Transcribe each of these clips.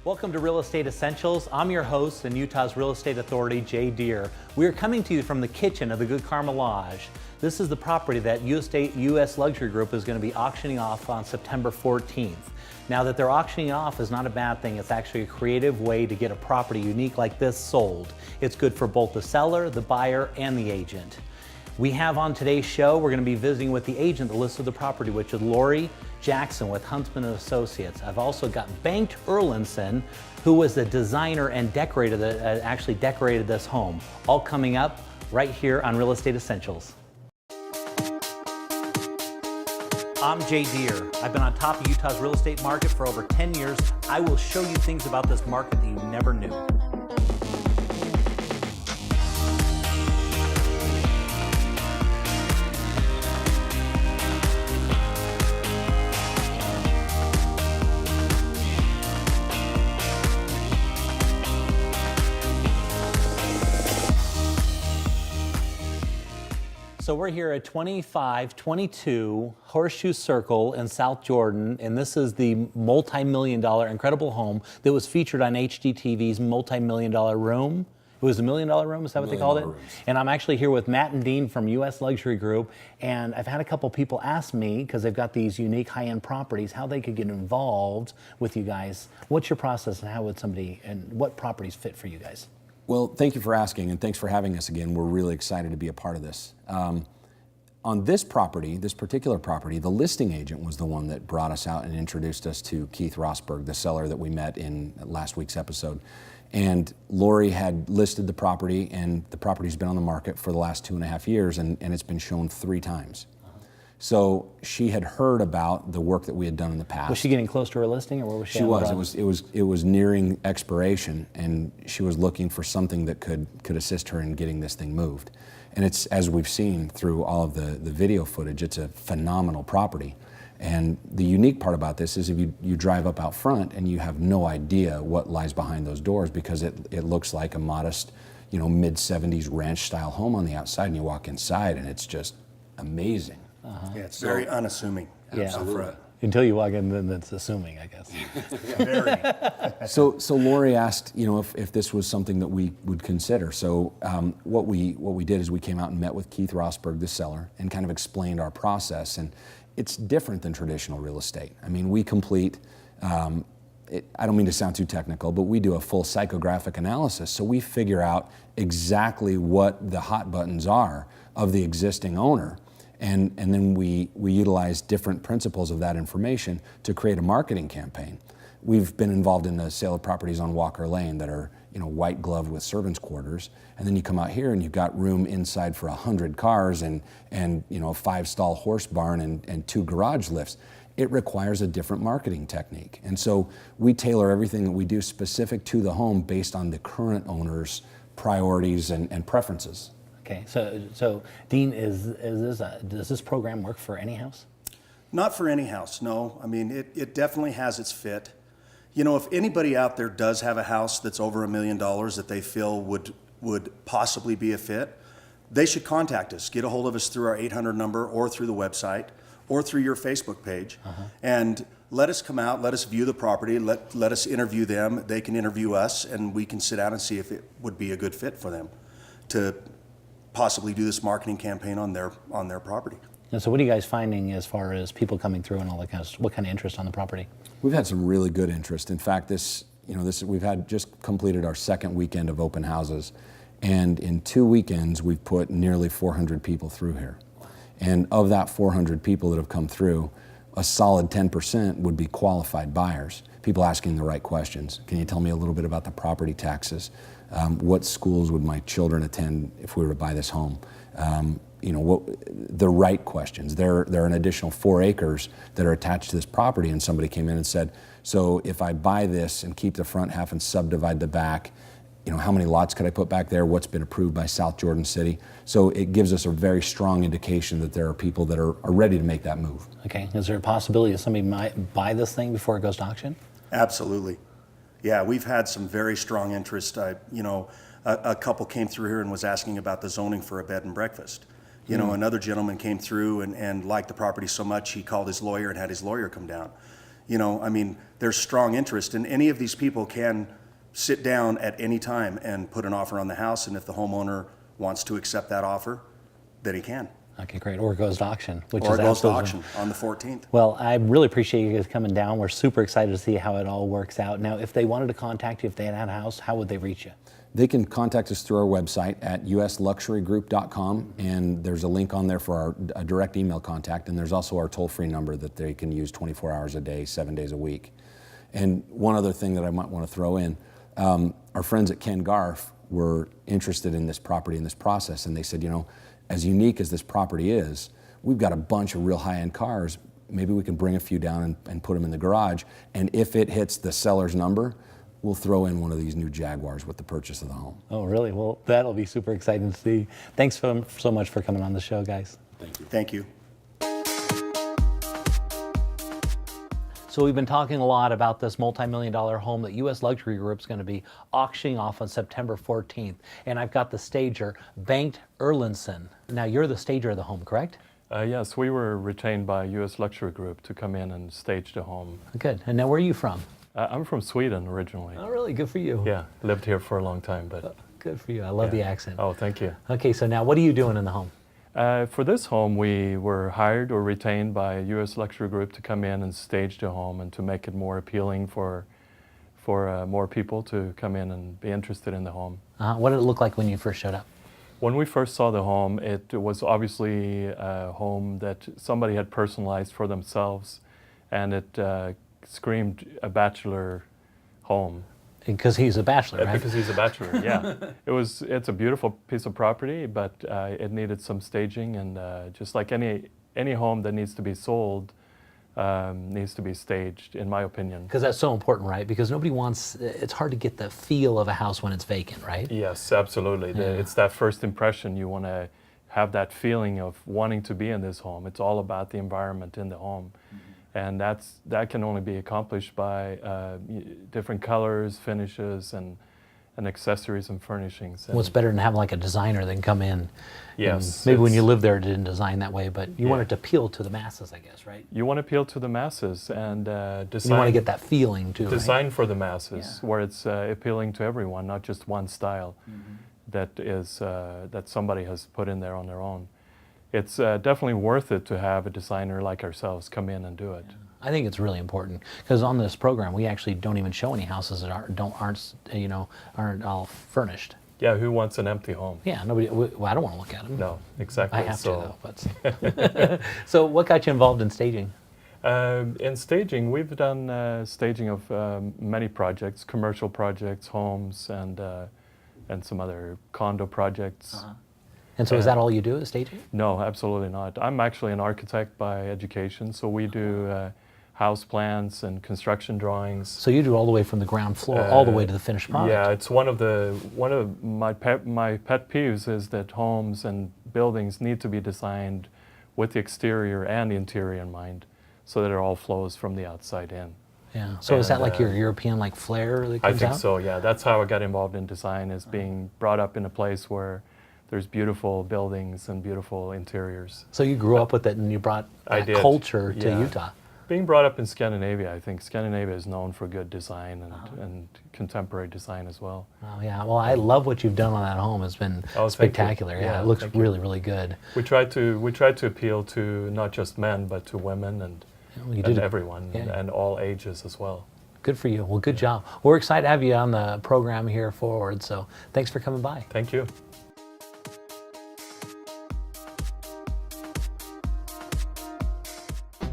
Welcome to Real Estate Essentials. I'm your host and Utah's Real Estate Authority, Jay Deher. We are coming to you from the kitchen of the Good Karma Lodge. This is the property that US Luxury Group is going to be auctioning off on September 14th. Now that they're auctioning off is not a bad thing. It's actually a creative way to get a property unique like this sold. It's good for both the seller, the buyer, and the agent. We have on today's show, we're going to be visiting with the agent that listed the property, which is Lori Jackson with Huntsman & Associates. I've also got Bengt Erlandsson, who was the designer and decorator that actually decorated this home. All coming up right here on Real Estate Essentials. I'm Jay Deher. I've been on top of Utah's real estate market for over 10 years. I will show you things about this market that you never knew. So we're here at 2522 Horseshoe Circle in South Jordan, and this is the multi-million-dollar incredible home that was featured on HGTV's multi-million-dollar room. It was a $1 million room, is that what they called it? Rooms. And I'm actually here with Matt and Dean from US Luxury Group, and I've had a couple people ask me, because they've got these unique high-end properties, how they could get involved with you guys. What's your process, and how would somebody, and what properties fit for you guys? Well, thank you for asking, and thanks for having us again. We're really excited to be a part of this. On this property, this particular property, the listing agent was the one that brought us out and introduced us to Keith Rosberg, the seller that we met in last week's episode. And Lori had listed the property, and the property's been on the market for the last 2.5 years, and it's been shown 3 times. So she had heard about the work that we had done in the past. Was she getting close to her listing, or where was she? She was. It was nearing expiration, and she was looking for something that could assist her in getting this thing moved. And it's, as we've seen through all of the video footage, it's a phenomenal property. And the unique part about this is if you drive up out front and you have no idea what lies behind those doors, because it looks like a modest, mid-70s ranch-style home on the outside, and you walk inside and it's just amazing. Yeah, it's very unassuming. Yeah, Absolutely. Until you walk in, then it's assuming, I guess. Very. So Lori asked, if this was something that we would consider. So what we did is we came out and met with Keith Rosberg, the seller, and kind of explained our process. And it's different than traditional real estate. I mean, we complete. I don't mean to sound too technical, but we do a full psychographic analysis. So we figure out exactly what the hot buttons are of the existing owner. And then we utilize different principles of that information to create a marketing campaign. We've been involved in the sale of properties on Walker Lane that are white gloved with servants' quarters, and then you come out here and you've got room inside for 100 cars and a 5-stall horse barn and 2 garage lifts. It requires a different marketing technique, and so we tailor everything that we do specific to the home based on the current owner's priorities and preferences. Okay, so Dean, does this program work for any house? Not for any house, no. I mean, it definitely has its fit. If anybody out there does have a house that's over $1 million that they feel would possibly be a fit, they should contact us. Get a hold of us through our 800 number or through the website or through your Facebook page. And let us come out, let us view the property, let us interview them. They can interview us, and we can sit down and see if it would be a good fit for them to possibly do this marketing campaign on their property. And so what are you guys finding as far as people coming through and all that kind of stuff? What kind of interest on the property? We've had some really good interest. In fact, we've had just completed our 2nd weekend of open houses, and in 2 weekends we've put nearly 400 people through here. And of that 400 people that have come through, a solid 10% would be qualified buyers. People asking the right questions. Can you tell me a little bit about the property taxes? What schools would my children attend if we were to buy this home? The right questions. There are an additional 4 acres that are attached to this property, and somebody came in and said, so if I buy this and keep the front half and subdivide the back, how many lots could I put back there? What's been approved by South Jordan City? So it gives us a very strong indication that there are people that are ready to make that move. Okay, is there a possibility that somebody might buy this thing before it goes to auction? Absolutely. Yeah, we've had some very strong interest. A couple came through here and was asking about the zoning for a bed and breakfast. Another gentleman came through and liked the property so much he called his lawyer and had his lawyer come down. You know, I mean, there's strong interest, and any of these people can sit down at any time and put an offer on the house, and if the homeowner wants to accept that offer, then he can. Okay, great. Or it goes to auction, which Or is it goes to absolutely- auction on the 14th. Well, I really appreciate you guys coming down. We're super excited to see how it all works out. Now, if they wanted to contact you, if they had a house, how would they reach you? They can contact us through our website at usluxurygroup.com, and there's a link on there for a direct email contact, and there's also our toll-free number that they can use 24 hours a day, 7 days a week. And one other thing that I might want to throw in, our friends at Ken Garf were interested in this property and this process, and they said, you know, as unique as this property is, we've got a bunch of real high-end cars. Maybe we can bring a few down and put them in the garage, and if it hits the seller's number, we'll throw in one of these new Jaguars with the purchase of the home. Oh, really? Well, that'll be super exciting to see. Thanks so much for coming on the show, guys. Thank you. Thank you. So we've been talking a lot about this multi-million-dollar home that U.S. Luxury Group's going to be auctioning off on September 14th. And I've got the stager, Bengt Erlandsson. Now, you're the stager of the home, correct? Yes, we were retained by U.S. Luxury Group to come in and stage the home. Good. And now, where are you from? I'm from Sweden originally. Oh, really? Good for you. Yeah, lived here for a long time, but... Good for you. I love the accent. Oh, thank you. Okay, so now what are you doing in the home? For this home, we were hired or retained by U.S. Luxury Group to come in and stage the home and to make it more appealing for more people to come in and be interested in the home. What did it look like when you first showed up? When we first saw the home, it was obviously a home that somebody had personalized for themselves, and it screamed a bachelor home. Because he's a bachelor, right? Because he's a bachelor, yeah. It's a beautiful piece of property, but it needed some staging, and just like any home that needs to be sold, needs to be staged, in my opinion. Because that's so important, right? Because nobody wants, it's hard to get the feel of a house when it's vacant, right? Yes, absolutely. It's that first impression. You want to have that feeling of wanting to be in this home. It's all about the environment in the home. And that can only be accomplished by different colors, finishes, and accessories and furnishings. And What's better than having like a designer that can come in? Yes. Maybe when you lived there, it didn't design that way, but you want it to appeal to the masses, I guess, right? You want to appeal to the masses and design. You want to get that feeling too, design right? for the masses, where it's appealing to everyone, not just one style that somebody has put in there on their own. It's definitely worth it to have a designer like ourselves come in and do it. Yeah. I think it's really important because on this program we actually don't even show any houses that aren't all furnished. Yeah, who wants an empty home? Yeah, nobody. Well, I don't want to look at them. No, exactly. I have to though. But so, what got you involved in staging? In staging, we've done staging of many projects, commercial projects, homes, and some other condo projects. And so, is that all you do, is staging? No, absolutely not. I'm actually an architect by education, so we do house plans and construction drawings. So you do all the way from the ground floor all the way to the finished product. Yeah, it's one of my pet peeves is that homes and buildings need to be designed with the exterior and the interior in mind, so that it all flows from the outside in. Yeah. So is that like your European like flair that comes out? I think so. Yeah, that's how I got involved in design, is being brought up in a place where there's beautiful buildings and beautiful interiors. So you grew up with it and you brought that culture to Utah. Being brought up in Scandinavia, I think Scandinavia is known for good design and contemporary design as well. Oh yeah, well I love what you've done on that home. It's been spectacular. Yeah, it looks really, really good. We tried to appeal to not just men, but to women and everyone and all ages as well. Good for you. Well, good job. We're excited to have you on the program here forward, so thanks for coming by. Thank you.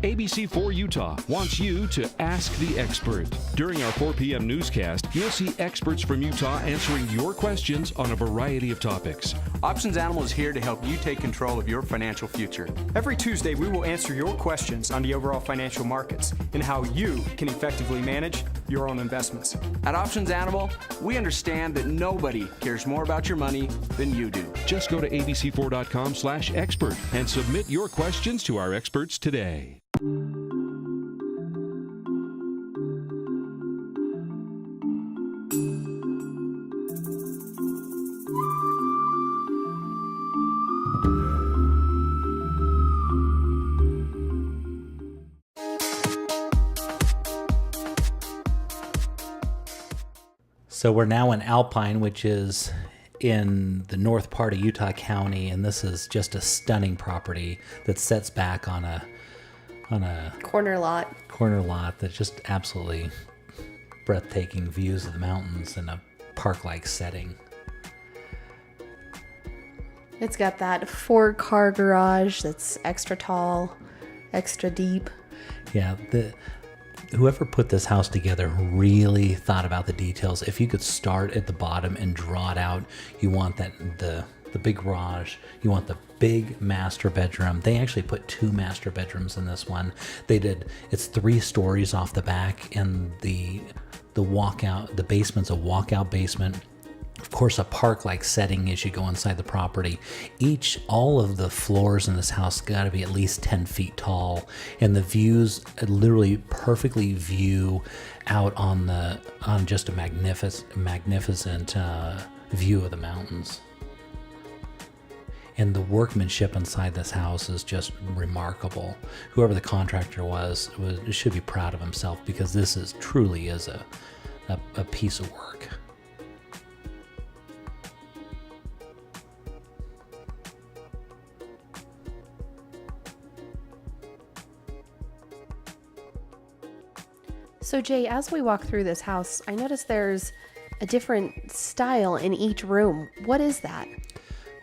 ABC4 Utah wants you to ask the expert. During our 4 p.m. newscast, you'll see experts from Utah answering your questions on a variety of topics. Options Animal is here to help you take control of your financial future. Every Tuesday, we will answer your questions on the overall financial markets and how you can effectively manage your own investments. At Options Animal, we understand that nobody cares more about your money than you do. Just go to abc4.com/expert and submit your questions to our experts today. So we're now in Alpine, which is in the north part of Utah County, and this is just a stunning property that sets back on a Corner lot. that's just absolutely breathtaking views of the mountains in a park-like setting. It's got that 4-car garage that's extra tall, extra deep. Yeah, whoever put this house together really thought about the details. If you could start at the bottom and draw it out, you want the big garage, you want the big master bedroom. They actually put 2 master bedrooms in this one. It's 3 stories off the back, and the basement's a walkout basement. Of course, a park-like setting as you go inside the property. All of the floors in this house got to be at least 10 feet tall, and the views literally perfectly view out on just a magnificent view of the mountains. And the workmanship inside this house is just remarkable. Whoever the contractor was should be proud of himself, because this truly is a piece of work. So Jay, as we walk through this house, I notice there's a different style in each room. What is that?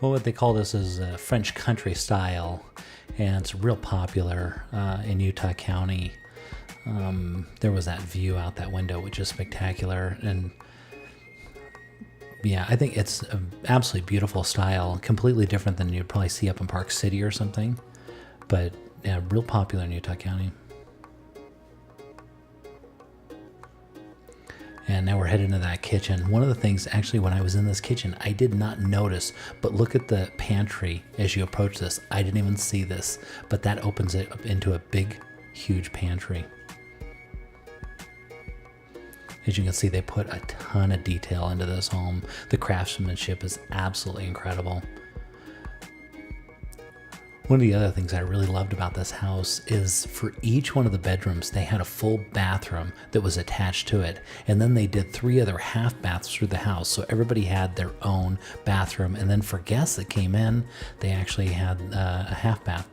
Well, what they call this is French country style, and it's real popular in Utah County. There was that view out that window, which is spectacular. And yeah, I think it's an absolutely beautiful style, completely different than you'd probably see up in Park City or something. But yeah, real popular in Utah County. And now we're headed into that kitchen. One of the things, actually, when I was in this kitchen, I did not notice, but look at the pantry as you approach this. I didn't even see this, but that opens it up into a big, huge pantry. As you can see, they put a ton of detail into this home. The craftsmanship is absolutely incredible. One of the other things I really loved about this house is for each one of the bedrooms, they had a full bathroom that was attached to it. And then they did 3 other half baths through the house. So everybody had their own bathroom. And then for guests that came in, they actually had a half bath.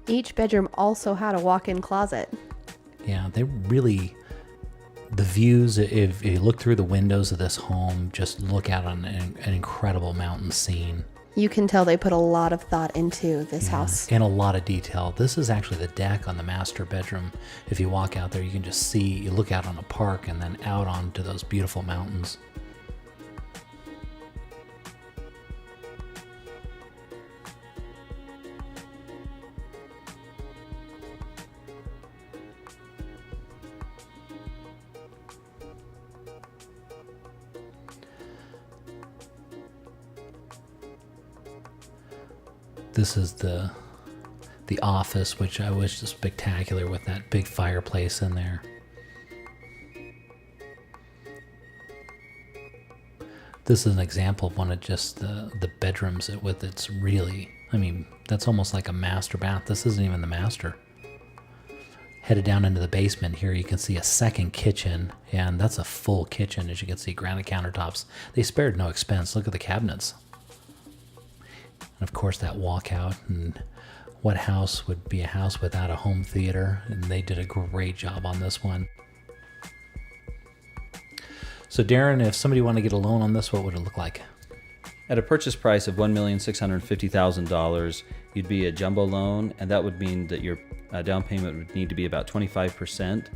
Each bedroom also had a walk-in closet. Yeah, the views, if you look through the windows of this home, just look out on an incredible mountain scene. You can tell they put a lot of thought into this house. And a lot of detail. This is actually the deck on the master bedroom. If you walk out there, you can just see, you look out on a park and then out onto those beautiful mountains. This is the office, which I was just spectacular with that big fireplace in there. This is an example of one of just the bedrooms with its really, I mean, that's almost like a master bath. This isn't even the master. Headed down into the basement here, you can see a second kitchen, and that's a full kitchen. As you can see, granite countertops. They spared no expense. Look at the cabinets. And of course that walkout, and what house would be a house without a home theater? And they did a great job on this one. So Darin, if somebody wanted to get a loan on this, what would it look like? At a purchase price of $1,650,000, you'd be a jumbo loan, and that would mean that your down payment would need to be about 25%,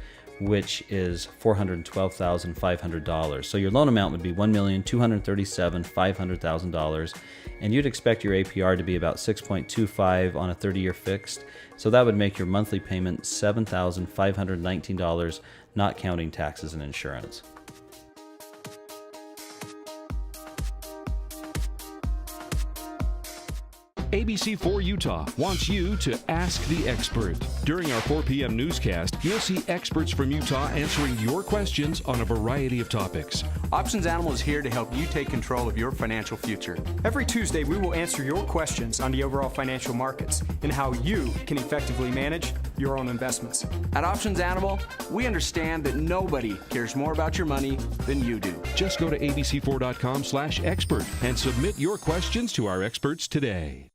which is $412,500. So your loan amount would be $1,237,500,000, and you'd expect your APR to be about 6.25 on a 30-year fixed. So that would make your monthly payment $7,519, not counting taxes and insurance. ABC4 Utah wants you to ask the expert. During our 4 p.m. newscast, you'll see experts from Utah answering your questions on a variety of topics. Options Animal is here to help you take control of your financial future. Every Tuesday, we will answer your questions on the overall financial markets and how you can effectively manage your own investments. At Options Animal, we understand that nobody cares more about your money than you do. Just go to abc4.com/expert and submit your questions to our experts today.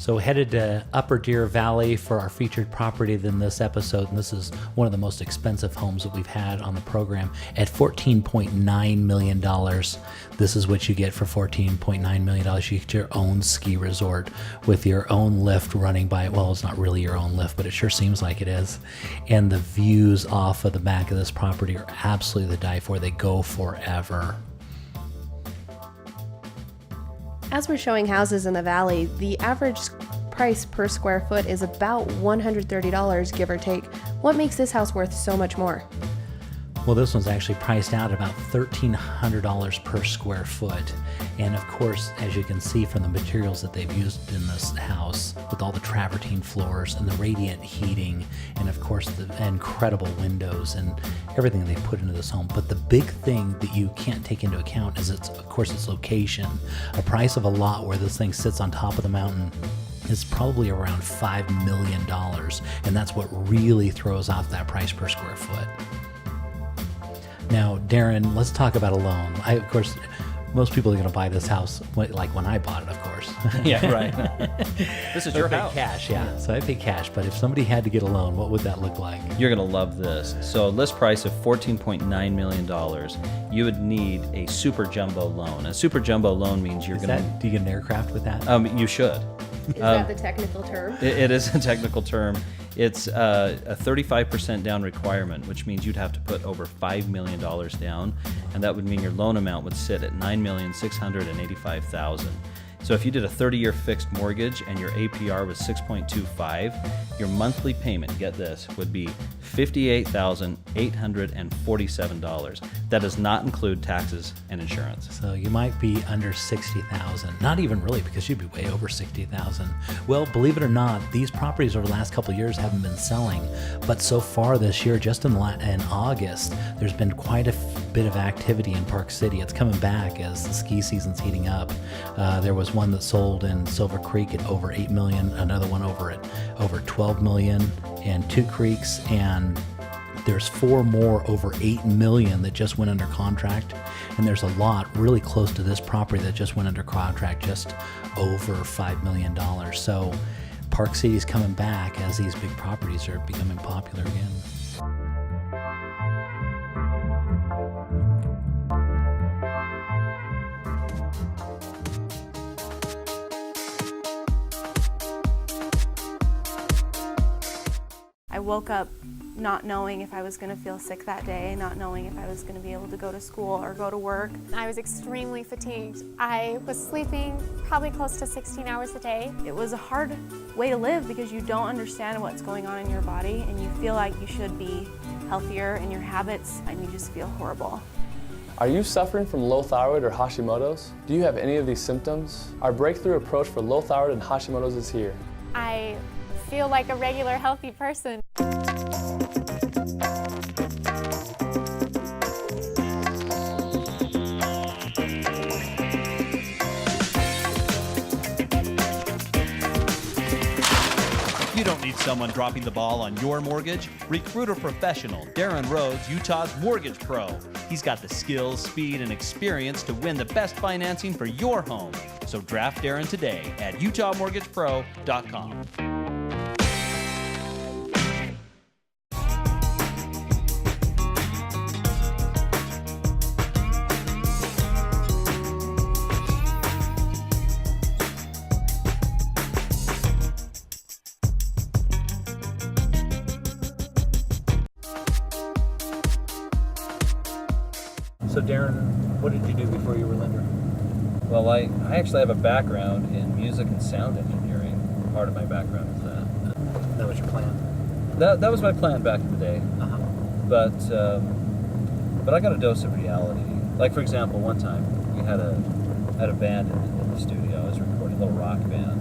So headed to Upper Deer Valley for our featured property in this episode, and this is one of the most expensive homes that we've had on the program at $14.9 million. This is what you get for $14.9 million. You get your own ski resort with your own lift running by, well, it's not really your own lift, but it sure seems like it is. And the views off of the back of this property are absolutely the die for. They go forever. As we're showing houses in the valley, the average price per square foot is about $130, give or take. What makes this house worth so much more? Well, this one's actually priced out at about $1,300 per square foot. And of course, as you can see from the materials that they've used in this house, with all the travertine floors and the radiant heating, and of course the incredible windows and everything they put into this home. But the big thing that you can't take into account is its location. A price of a lot where this thing sits on top of the mountain is probably around $5 million. And that's what really throws off that price per square foot. Now, Darin, let's talk about a loan. Of course, most people are going to buy this house like when I bought it, of course. Yeah, right. This is your house. Cash, yeah. So I pay cash. But if somebody had to get a loan, what would that look like? You're going to love this. So a list price of $14.9 million, you would need a super jumbo loan. A super jumbo loan means you're going to... Do you get an aircraft with that? You should. Is that the technical term? It is a technical term. It's a 35% down requirement, which means you'd have to put over $5 million down, and that would mean your loan amount would sit at $9,685,000. So if you did a 30-year fixed mortgage and your APR was 6.25, your monthly payment, get this, would be $58,847. That does not include taxes and insurance. So you might be under $60,000. Not even really, because you'd be way over $60,000. Well, believe it or not, these properties over the last couple of years haven't been selling. But so far this year, just in August, there's been quite a bit of activity in Park City. It's coming back as the ski season's heating up. There was one that sold in Silver Creek at over $8 million, another one over $12 million in Two Creeks, and there's 4 more over $8 million that just went under contract, and there's a lot really close to this property that just went under contract, just over $5 million. So Park City's coming back as these big properties are becoming popular again. I woke up not knowing if I was going to feel sick that day, not knowing if I was going to be able to go to school or go to work. I was extremely fatigued. I was sleeping probably close to 16 hours a day. It was a hard way to live because you don't understand what's going on in your body and you feel like you should be healthier in your habits and you just feel horrible. Are you suffering from low thyroid or Hashimoto's? Do you have any of these symptoms? Our breakthrough approach for low thyroid and Hashimoto's is here. I feel like a regular healthy person. You don't need someone dropping the ball on your mortgage. Recruit a professional, Darin Rhodes, Utah's mortgage pro. He's got the skills, speed, and experience to win the best financing for your home. So draft Darin today at utahmortgagepro.com. So Darin, what did you do before you were a lender? Well, I actually have a background in music and sound engineering. Part of my background is that. That was your plan? That was my plan back in the day. Uh-huh. But I got a dose of reality. Like, for example, one time we had a had a band in the studio. I was recording a little rock band,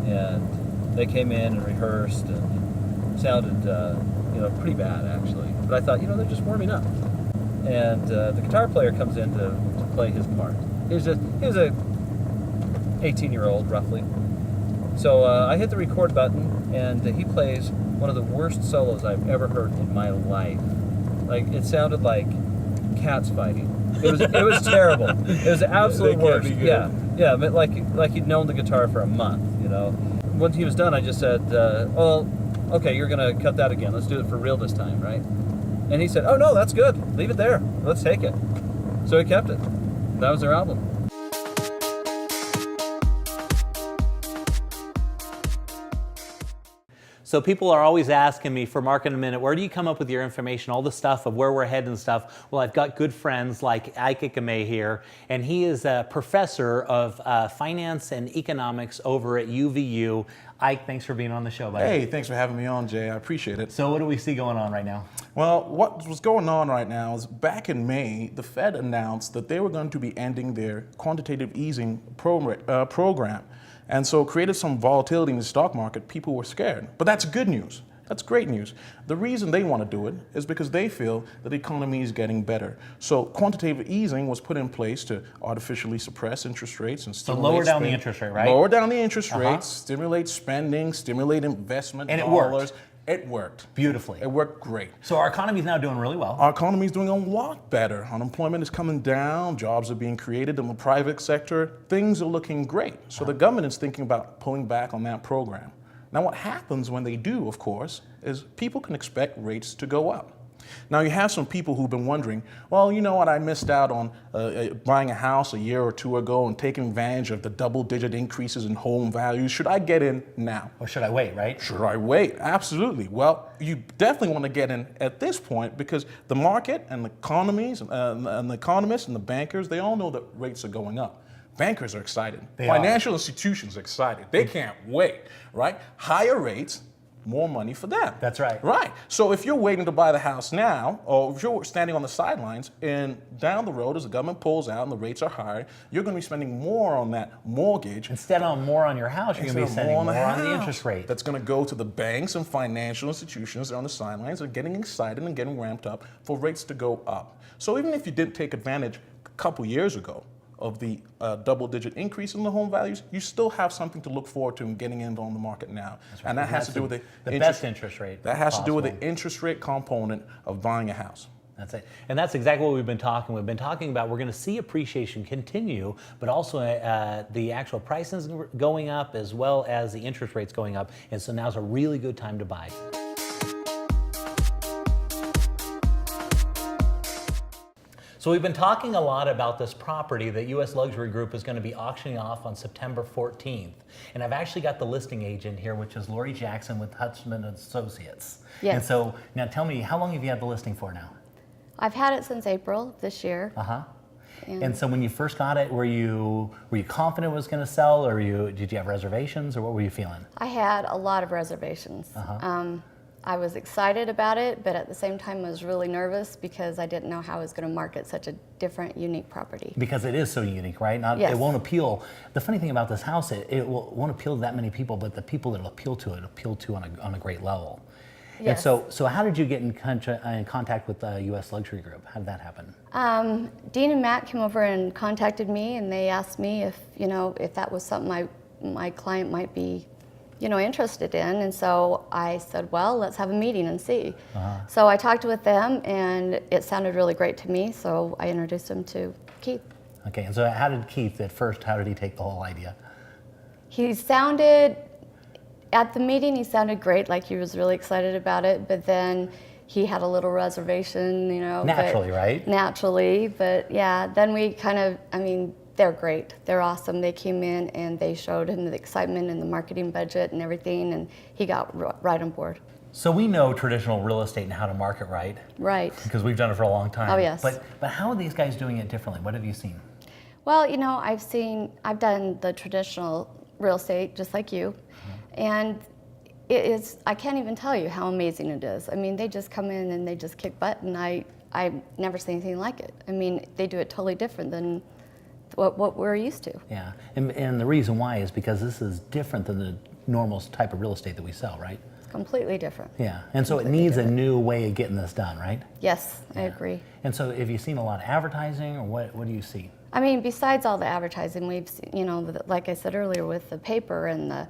and they came in and rehearsed and sounded, pretty bad actually. But I thought, they're just warming up. And the guitar player comes in to play his part. He was a 18-year-old roughly. So I hit the record button, and he plays one of the worst solos I've ever heard in my life. Like, it sounded like cats fighting. It was terrible. It was the absolute worst. Yeah, but like he'd known the guitar for a month. Once he was done, I just said, okay, you're gonna cut that again. Let's do it for real this time, right? And he said, oh no, that's good. Leave it there. Let's take it. So he kept it. That was their album. So people are always asking me for Market in a Minute, where do you come up with your information, all the stuff of where we're headed and stuff? Well, I've got good friends like Ike Ikeme here, and he is a professor of finance and economics over at UVU. Ike, thanks for being on the show, buddy. Hey, thanks for having me on, Jay. I appreciate it. So what do we see going on right now? Well, what's going on right now is back in May, the Fed announced that they were going to be ending their quantitative easing program. And so it created some volatility in the stock market. People were scared. But that's good news. That's great news. The reason they want to do it is because they feel that the economy is getting better. So quantitative easing was put in place to artificially suppress interest rates and stimulate lower down the interest rate, right? Lower down the interest rates, stimulate spending, stimulate investment and dollars. It worked. It worked. Beautifully. It worked great. So our economy is now doing really well. Our economy is doing a lot better. Unemployment is coming down, jobs are being created in the private sector, things are looking great. So the government is thinking about pulling back on that program. Now what happens when they do, of course, is people can expect rates to go up. Now you have some people who've been wondering, well, you know what, I missed out on buying a house a year or two ago and taking advantage of the double-digit increases in home values. Should I get in now? Or should I wait, right? Should I wait? Absolutely. Well, you definitely want to get in at this point because the market and the economies and the economists and the bankers, they all know that rates are going up. Bankers are excited. Financial institutions are excited. They can't wait, right? Higher rates, more money for them. That's right. Right. So if you're waiting to buy the house now, or if you're standing on the sidelines and down the road as the government pulls out and the rates are higher, you're going to be spending more on that mortgage. Instead of more on your house, you're going to be spending more on the interest rate. That's going to go to the banks and financial institutions that are on the sidelines and getting excited and getting ramped up for rates to go up. So even if you didn't take advantage a couple years ago of the double-digit increase in the home values, you still have something to look forward to in getting in on the market now. That's right. And that has to do with the best interest rate. That has to do with the interest rate component of buying a house. That's it. And that's exactly what we've been talking. We've been talking about we're going to see appreciation continue, but also the actual prices going up as well as the interest rates going up. And so now's a really good time to buy. So we've been talking a lot about this property that U.S. Luxury Group is going to be auctioning off on September 14th. And I've actually got the listing agent here, which is Lori Jackson with Hudson Associates. Yes. And so now tell me, how long have you had the listing for now? I've had it since April this year. And so when you first got it, were you confident it was going to sell, or did you have reservations, or what were you feeling? I had a lot of reservations. I was excited about it, but at the same time I was really nervous because I didn't know how I was going to market such a different, unique property. Because it is so unique, right? Yes. It won't appeal. The funny thing about this house, it won't appeal to that many people, but the people that it'll appeal to on a great level. Yes. And so how did you get in contact with U.S. Luxury Group? How did that happen? Dean and Matt came over and contacted me, and they asked me if that was something my client might be interested in, and so I said, well, let's have a meeting and see. So I talked with them, and it sounded really great to me, so I introduced him to Keith. Okay, and so how did Keith, at first, how did he take the whole idea? At the meeting, he sounded great, like he was really excited about it, but then he had a little reservation, Naturally, right? Naturally, but yeah, then we they're great. They're awesome. They came in and they showed him the excitement and the marketing budget and everything, and he got right on board. So we know traditional real estate and how to market right. Right. Because we've done it for a long time. Oh, yes. But how are these guys doing it differently? What have you seen? Well, I've done the traditional real estate just like you, and I can't even tell you how amazing it is. I mean, they just come in and they just kick butt, and I've never seen anything like it. I mean, they do it totally different than what we're used to. Yeah, and the reason why is because this is different than the normal type of real estate that we sell, right? Completely different. Yeah, and so it needs a new way of getting this done, right? Yes, I agree. And so have you seen a lot of advertising, or what do you see? I mean, besides all the advertising, we've seen, you know, like I said earlier, with the paper and the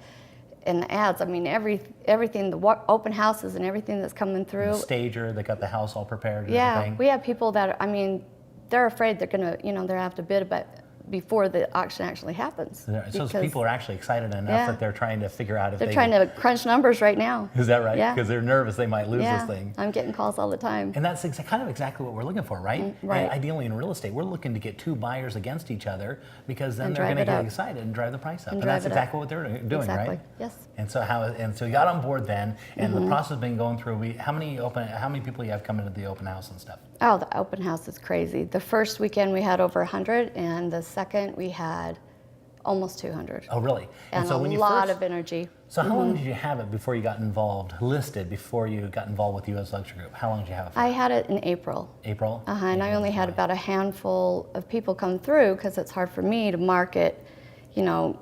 ads. I mean, everything, the open houses and everything that's coming through. The stager, they got the house all prepared and yeah, everything. we have people that, I mean, they're afraid they're gonna, you know, they're gonna have to bid about before the auction actually happens. So people are actually excited enough that they're trying to figure out if they're trying to crunch numbers right now. Is that right? Yeah. Because they're nervous they might lose this thing. I'm getting calls all the time. And that's kind of exactly what we're looking for, right? Right. Ideally in real estate, we're looking to get two buyers against each other, because then And they're going to drive it get up. excited and drive the price up. And And that's drive it up. exactly what they're doing, Exactly. right? Yes. And so you got on board then, and the process has been going through. How many people you have coming to the open house and stuff? Oh, the open house is crazy. The first weekend we had over 100, and the second we had almost 200. Oh, really? And so a when you lot first, of energy. So how long did you have it before you got involved, listed before you got involved with U.S. Luxury Group? How long did you have it for? I had it in April. April? And I only had about a handful of people come through, because it's hard for me to market, you know,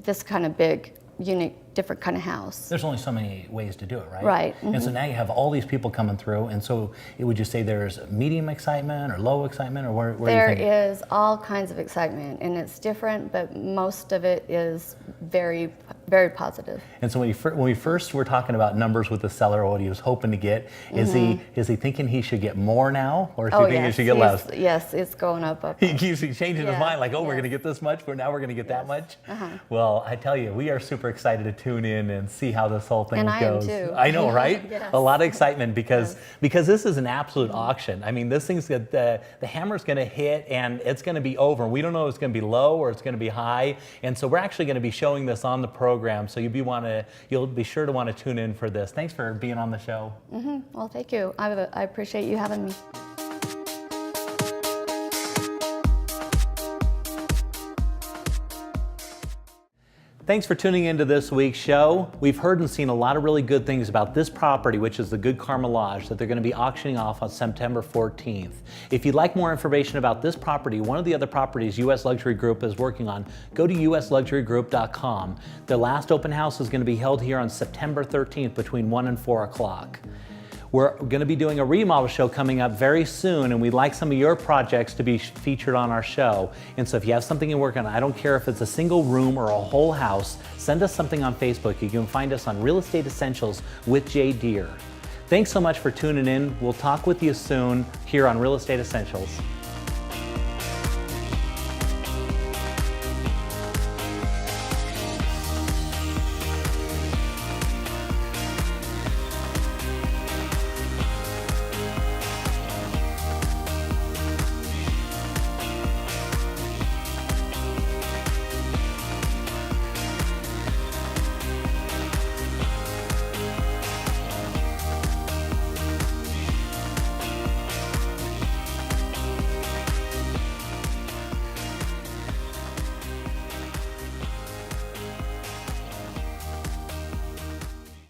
this kind of big, unique, different kind of house. There's only so many ways to do it, right? Right. And so now you have all these people coming through, and so would you say there's medium excitement or low excitement, or where do you think? There is all kinds of excitement, and it's different, but most of it is very, very positive. And so when we first were talking about numbers with the seller, what he was hoping to get, is he thinking he should get more now, or is he thinking he should get less? Yes, it's going up. He keeps changing his mind, like, oh, we're going to get this much, but now we're going to get that much. Well, I tell you, we are super excited to tune in and see how this whole thing goes. And I am too. I know, right? Yes. A lot of excitement because this is an absolute auction. I mean, this thing's the hammer's going to hit and it's going to be over. We don't know if it's going to be low or it's going to be high, and so we're actually going to be showing this on the program. So you'll be sure to want to tune in for this. Thanks for being on the show. Well, thank you. I appreciate you having me. Thanks for tuning into this week's show. We've heard and seen a lot of really good things about this property, which is the Good Karma Lodge, that they're going to be auctioning off on September 14th. If you'd like more information about this property, one of the other properties U.S. Luxury Group is working on, go to usluxurygroup.com. The last open house is going to be held here on September 13th between 1 and 4 o'clock. We're going to be doing a remodel show coming up very soon, and we'd like some of your projects to be featured on our show. And so if you have something you're working on, I don't care if it's a single room or a whole house, send us something on Facebook. You can find us on Real Estate Essentials with Jay Deher. Thanks so much for tuning in. We'll talk with you soon here on Real Estate Essentials.